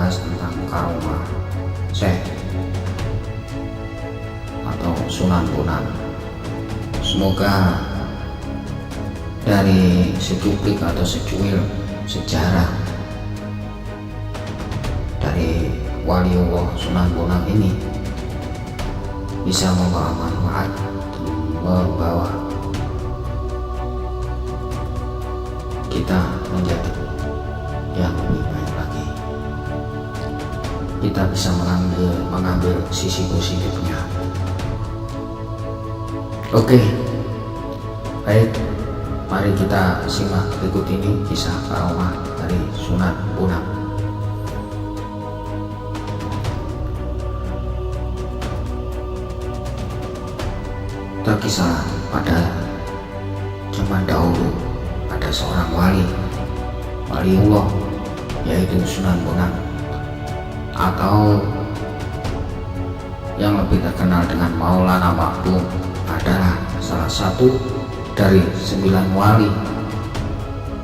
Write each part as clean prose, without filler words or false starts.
membahas tentang karomah Syekh atau Sunan Bonang. Semoga dari secuplik atau secuil sejarah dari waliullah Sunan Bonang ini bisa membawa manfaat, membawa kita menjadi yang lebih baik lagi. Kita bisa mengambil sisi positifnya. Oke, baik, mari kita simak berikut ini kisah karomah dari Sunan Bonang. Terkisah pada zaman dahulu ada seorang waliullah, yaitu Sunan Bonang, atau yang lebih terkenal dengan Maulana Maktum, adalah salah satu dari 9 wali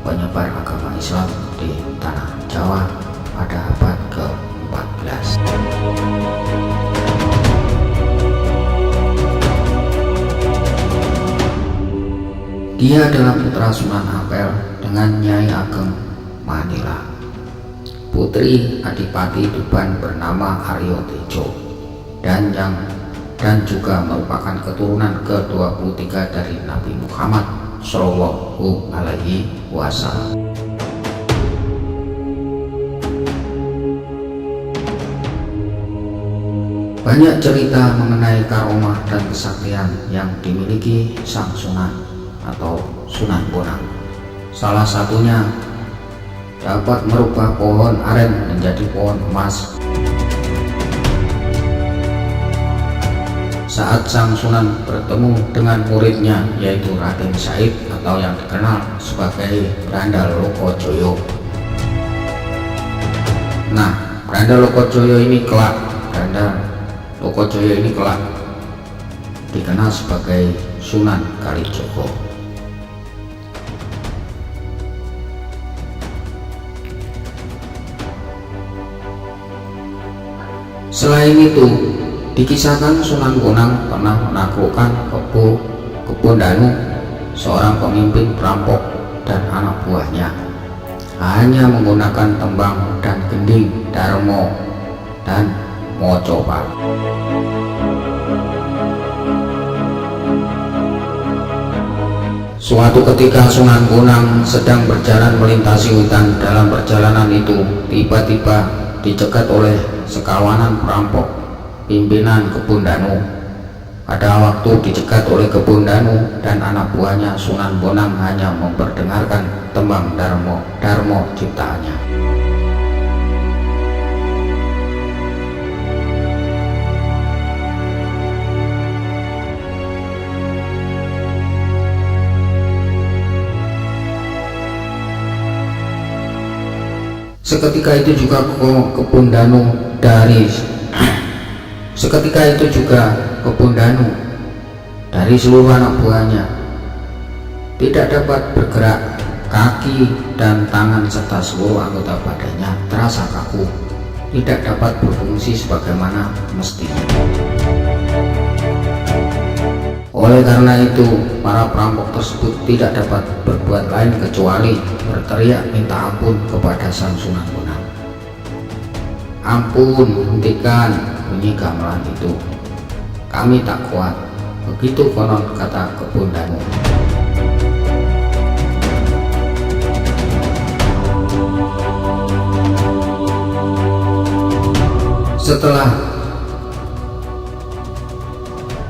penyebar agama Islam di tanah Jawa pada abad ke-14. Dia adalah putra Sunan Ampel dengan Nyai Ageng Manila, putri Adipati Tuban bernama Aryo Tejo, dan juga merupakan keturunan ke-23 dari Nabi Muhammad Shallallahu Alaihi Wasallam. Banyak cerita mengenai karomah dan kesaktian yang dimiliki sang Sunan atau Sunan Bonang. Salah satunya dapat merubah pohon aren menjadi pohon emas. Saat sang Sunan bertemu dengan muridnya, yaitu Raden Said atau yang dikenal sebagai Brandal Lokojoyo. Nah, Brandal Lokojoyo ini kelak dikenal sebagai Sunan Kalijogo. Selain itu, dikisahkan Sunan Bonang pernah menaklukkan Kebo Danu, seorang pemimpin perampok dan anak buahnya, hanya menggunakan tembang dan gending, Darmo dan Mocopat. Suatu ketika Sunan Bonang sedang berjalan melintasi hutan. Dalam perjalanan itu tiba-tiba dicegat oleh sekawanan perampok pimpinan Kebo Danu. Pada waktu dicegat oleh Kebo Danu dan anak buahnya, Sunan Bonang hanya memperdengarkan tembang Darmo ciptaannya. Seketika itu juga Kebo Danu dari seluruh anak buahnya tidak dapat bergerak. Kaki dan tangan serta seluruh anggota badannya terasa kaku, tidak dapat berfungsi sebagaimana mestinya. Oleh karena itu, para perampok tersebut tidak dapat berbuat lain kecuali berteriak minta ampun kepada sang Sunan Bonang. "Ampun, hentikan bunyi gamelan itu. Kami tak kuat." Begitu konon kata Kebo Danu. Setelah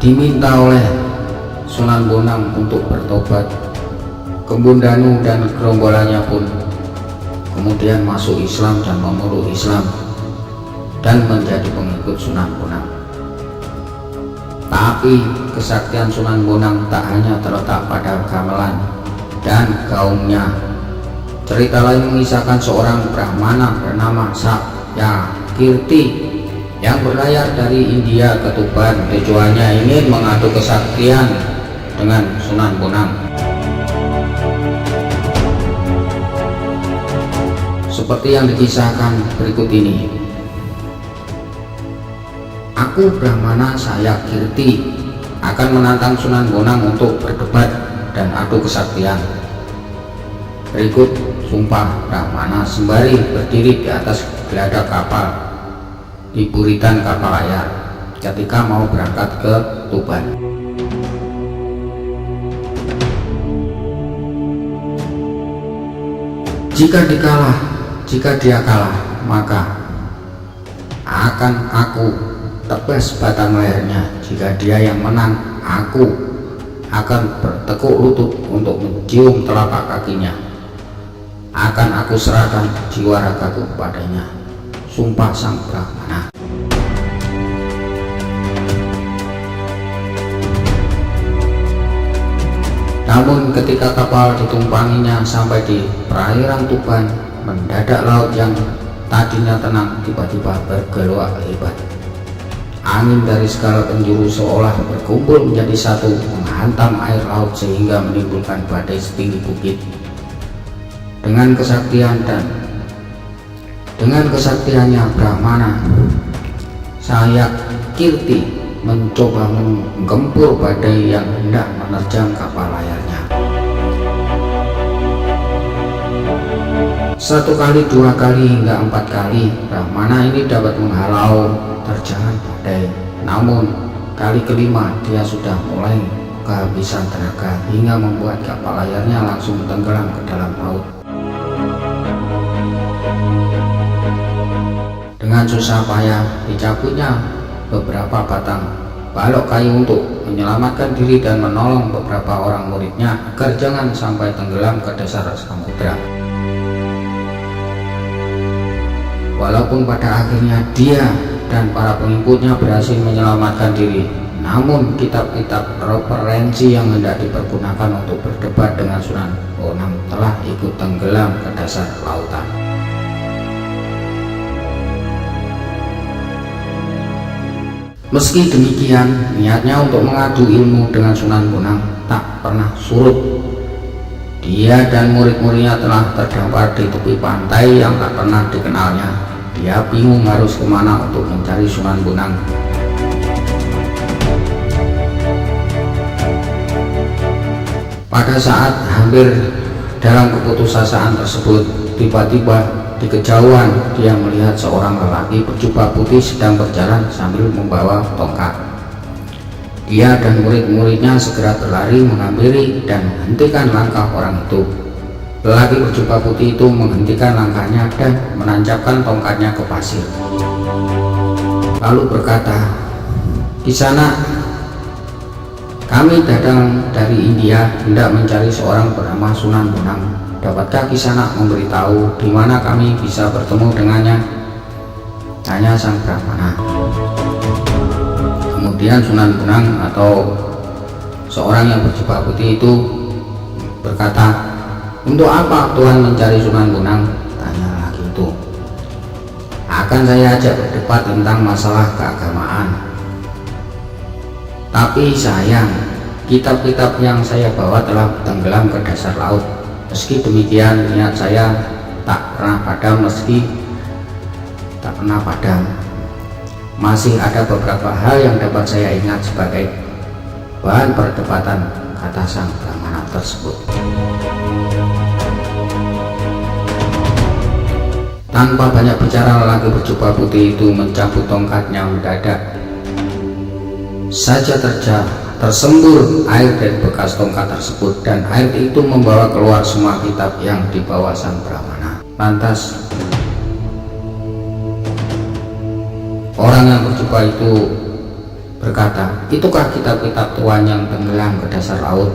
diminta oleh Sunan Bonang untuk bertobat, Kebo Danu dan gerombolannya pun kemudian masuk Islam dan memeluk Islam dan menjadi pengikut Sunan Bonang. Tapi kesaktian Sunan Bonang tak hanya terletak pada gamelan dan gaungnya. Cerita lain mengisahkan seorang Brahmana bernama Satyakirti yang berlayar dari India ke Tuban. Tujuannya ingin mengadu kesaktian dengan Sunan Bonang. seperti yang dikisahkan berikut ini. Aku Brahmana Sayakirti akan menantang Sunan Bonang untuk berdebat dan adu kesaktian. Berikut sumpah Brahmana sembari berdiri di atas geladak kapal di buritan kapal layar ketika mau berangkat ke Tuban. Jika dia kalah, maka akan aku tebas batang lehernya. Jika dia yang menang, aku akan bertekuk lutut untuk mencium telapak kakinya. Akan aku serahkan jiwa ragaku kepadanya. Sumpah Sang Brahmana. Namun ketika kapal ditumpanginya sampai di perairan Tuban, mendadak laut yang tadinya tenang tiba-tiba bergelora hebat. Angin dari segala penjuru seolah berkumpul menjadi satu, menghantam air laut sehingga menimbulkan badai setinggi bukit. Dengan kesaktiannya Brahmana Sayakirti mencoba menggempur badai yang hendak menerjang kapal layarnya. Satu kali, dua kali, hingga 4 kali Brahmana ini dapat menghalau terjangan badai. Namun kali kelima dia sudah mulai kehabisan tenaga hingga membuat kapal layarnya langsung tenggelam ke dalam laut. Dengan susah payah dicabutnya beberapa batang balok kayu untuk menyelamatkan diri dan menolong beberapa orang muridnya agar jangan sampai tenggelam ke dasar samudra. Walaupun pada akhirnya dia dan para pengikutnya berhasil menyelamatkan diri, namun kitab-kitab referensi yang hendak dipergunakan untuk berdebat dengan Sunan Bonang telah ikut tenggelam ke dasar lautan. Meski demikian, niatnya untuk mengadu ilmu dengan Sunan Bonang tak pernah surut. Dia dan murid-muridnya telah terdampar di tepi pantai yang tak pernah dikenalnya. Dia bingung harus kemana untuk mencari Sunan Bonang. Pada saat hampir dalam keputusasaan tersebut, tiba-tiba di kejauhan dia melihat seorang lelaki berjubah putih sedang berjalan sambil membawa tongkat. Dia dan murid-muridnya segera berlari menghampiri dan menghentikan langkah orang itu. Lelaki berjubah putih itu menghentikan langkahnya dan menancapkan tongkatnya ke pasir. Lalu berkata, "Kisana, kami datang dari India hendak mencari seorang bernama Sunan Bonang. Dapatkah Kisana memberitahu di mana kami bisa bertemu dengannya?" Tanya Sang Brahmana. Kemudian Sunan Bonang atau seorang yang berjubah putih itu berkata, "Untuk apa Tuhan mencari Sunan Bonang?" Tanya lagi itu. "Akan saya ajak berdebat tentang masalah keagamaan. Tapi sayang, kitab-kitab yang saya bawa telah tenggelam ke dasar laut. Meski demikian, niat saya tak pernah padam. Masih ada beberapa hal yang dapat saya ingat sebagai bahan perdebatan," kata Sang Brahmana tersebut. Tanpa banyak bicara, lelaki berjubah putih itu mencabut tongkatnya. Mendadak saja tersembur air dari bekas tongkat tersebut, dan air itu membawa keluar semua kitab yang dibawa Sang Brahmana. Lantas orang yang berjubah itu berkata, "Itukah kitab-kitab Tuhan yang tenggelam ke dasar laut?"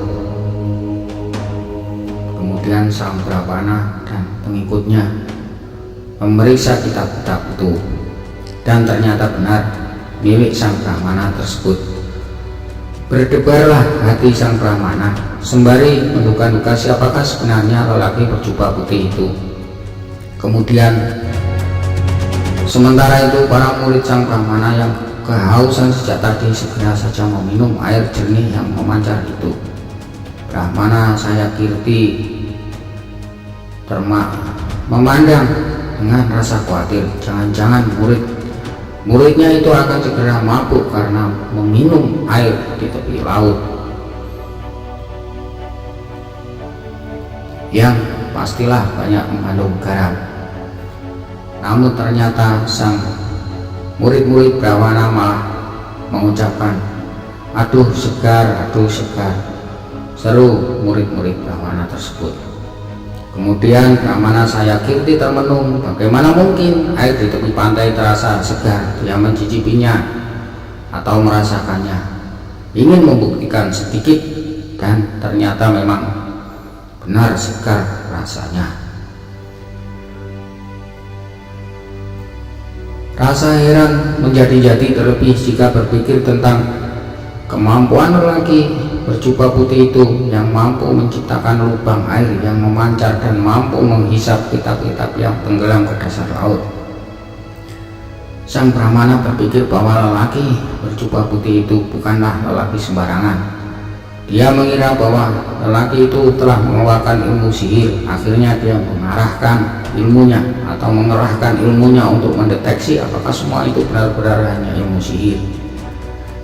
Kemudian Sang Brahmana dan pengikutnya memeriksa kitab-kitab itu, dan ternyata benar milik Sang Brahmana tersebut. Berdebarlah hati Sang Brahmana sembari menduga-duga siapakah sebenarnya lelaki berjubah putih itu. Kemudian sementara itu para murid Sang Brahmana yang kehausan sejak tadi segera saja meminum air jernih yang memancar itu. Brahmana Sayakirti memandang dengan rasa khawatir jangan-jangan muridnya itu akan segera mabuk karena meminum air di tepi laut yang pastilah banyak mengandung garam. Namun ternyata sang murid-murid Brahmana malah mengucapkan, aduh segar, seru murid-murid Brahmana tersebut. Kemudian Brahmana Sayakirti termenung, bagaimana mungkin air di tepi pantai terasa segar. Dia mencicipinya atau merasakannya, ingin membuktikan sedikit, dan ternyata memang benar segar rasanya. Rasa heran menjadi-jadi, terlebih jika berpikir tentang kemampuan lelaki berjubah putih itu yang mampu menciptakan lubang air yang memancar dan mampu menghisap kitab-kitab yang tenggelam ke dasar laut. Sang Brahmana berpikir bahwa lelaki berjubah putih itu bukanlah lelaki sembarangan. Dia mengira bahwa lelaki itu telah mengeluarkan ilmu sihir. Akhirnya dia mengarahkan ilmunya atau mengerahkan ilmunya untuk mendeteksi apakah semua itu benar-benar hanya ilmu sihir.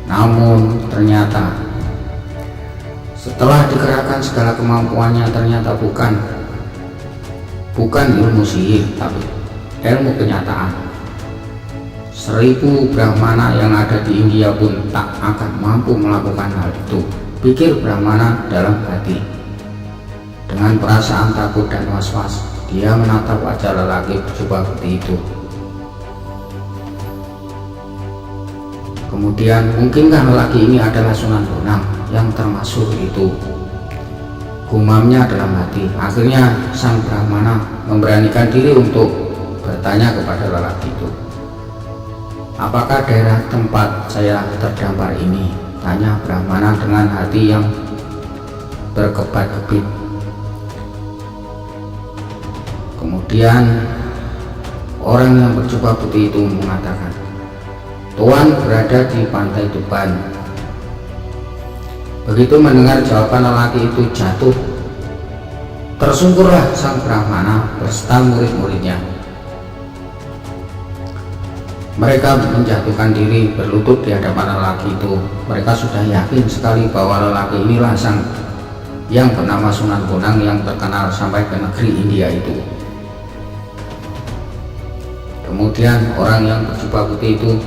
Namun ternyata setelah dikerahkan segala kemampuannya, ternyata bukan ilmu sihir, tapi ilmu kenyataan. 1000 Brahmana yang ada di India pun tak akan mampu melakukan hal itu, pikir Brahmana dalam hati. Dengan perasaan takut dan was-was, dia menatap wajah lelaki berjubah putih itu. Kemudian, mungkinkah lelaki ini adalah Sunan Bonang yang termasuk itu? Gumamnya dalam hati. Akhirnya sang Brahmana memberanikan diri untuk bertanya kepada lelaki itu, apakah daerah tempat saya terdampar ini? Tanya Brahmana dengan hati yang berkebat-kebit. Kemudian orang yang berjubah putih itu mengatakan, Tuan berada di pantai Tuban. Begitu mendengar jawaban lelaki itu jatuh, tersungkurlah sang Brahmana beserta murid-muridnya. Mereka menjatuhkan diri berlutut di hadapan lelaki itu. Mereka sudah yakin sekali bahwa lelaki inilah sang yang bernama Sunan Bonang yang terkenal sampai ke negeri India itu. Kemudian orang yang berjubah putih itu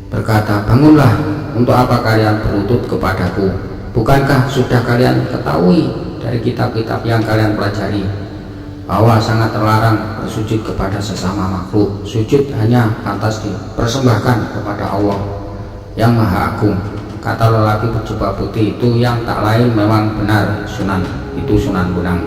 berkata, bangunlah, untuk apa kalian berlutut kepadaku? Bukankah sudah kalian ketahui dari kitab-kitab yang kalian pelajari bahwa sangat terlarang bersujud kepada sesama makhluk? Sujud hanya pantas dipersembahkan kepada Allah yang Maha Agung. Kata lelaki berjubah putih itu yang tak lain memang benar Sunan Bonang.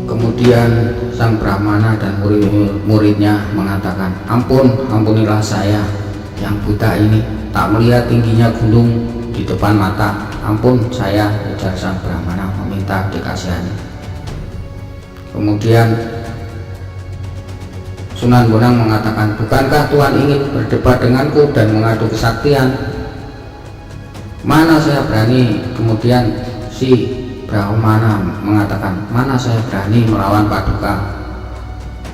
Kemudian sang Brahmana dan murid-muridnya mengatakan, ampunilah saya yang buta ini, tak melihat tingginya gunung di depan mata. Ampun saya, ujar sang Brahmana meminta dikasihani. Kemudian Sunan Bonang mengatakan, bukankah Tuhan ingin berdebat denganku dan mengadu kesaktian? Mana saya berani? Kemudian si Brahmana mengatakan, mana saya berani melawan Paduka?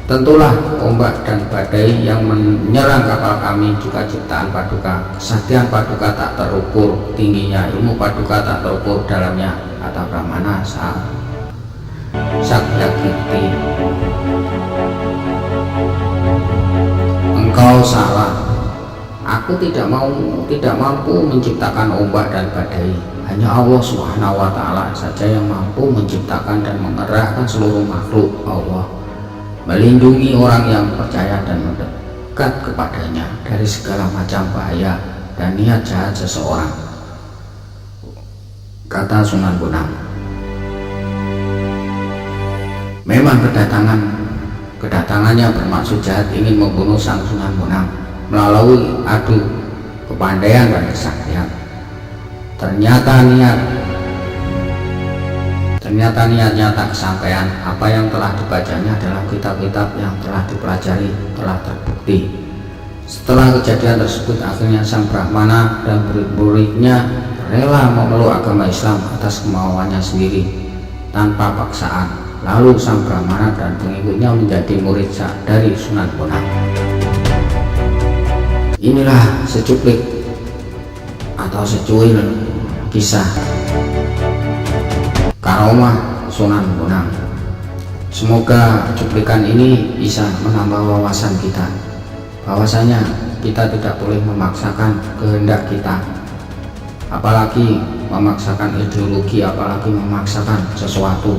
Tentulah ombak dan badai yang menyerang kapal kami juga ciptaan Paduka. Kesaktian Paduka tak terukur tingginya, ilmu Paduka tak terukur dalamnya, kata Brahmana Sayakirti. Engkau salah. Aku tidak mampu menciptakan ombak dan badai. Hanya Allah Subhanahu wa Ta'ala saja yang mampu menciptakan dan mengerahkan seluruh makhluk. Allah melindungi orang yang percaya dan mendekat kepadanya dari segala macam bahaya dan niat jahat seseorang, kata Sunan Bonang. Memang kedatangannya bermaksud jahat, ingin membunuh sang Sunan Bonang melalui adu kepandaian dan kesaktian. Ternyata niatnya tak kesampaian. Apa yang telah dibacanya dalam kitab-kitab yang telah dipelajari telah terbukti. Setelah kejadian tersebut, akhirnya sang Brahmana dan murid-muridnya rela memeluk agama Islam atas kemauannya sendiri tanpa paksaan. Lalu sang Brahmana dan pengikutnya menjadi murid dari Sunan Bonang. Inilah secuplik atau secuil kisah karomah Sunan Bonang. Semoga cuplikan ini bisa menambah wawasan kita, bahwasanya kita tidak boleh memaksakan kehendak kita, apalagi memaksakan ideologi, apalagi memaksakan sesuatu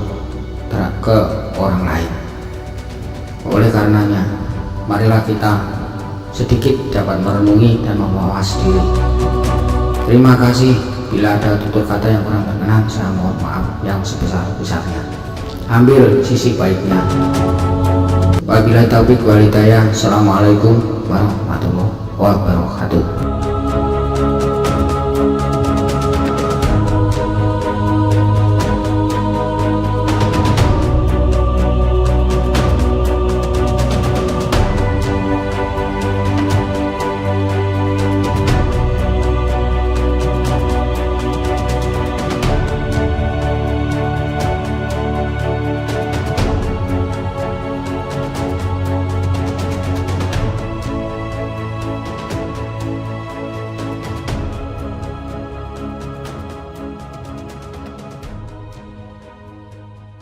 ke orang lain. Oleh karenanya, marilah kita sedikit dapat merenungi dan mewawas diri. Terima kasih. Bila ada tutur kata yang kurang berkenan, saya mohon maaf yang sebesar-besarnya. Ambil sisi baiknya. Wabillahi taufiq wal hidayah. Assalamualaikum warahmatullahi wabarakatuh.